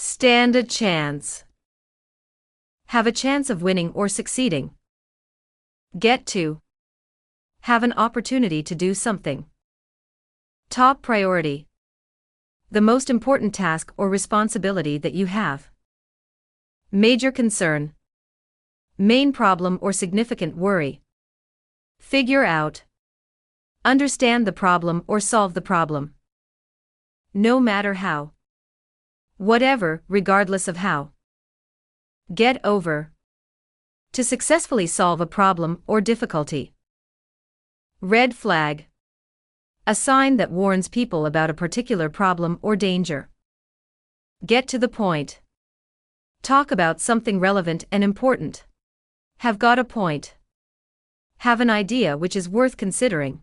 Stand a chance. Have a chance of winning or succeeding. Get to. Have an opportunity to do something. Top priority. The most important task or responsibility that you have. Major concern. Main problem or significant worry. Figure out. Understand the problem or solve the problem. No matter how. Whatever, regardless of how. Get over. To successfully solve a problem or difficulty. Red flag. A sign that warns people about a particular problem or danger. Get to the point. Talk about something relevant and important. Have got a point. Have an idea which is worth considering.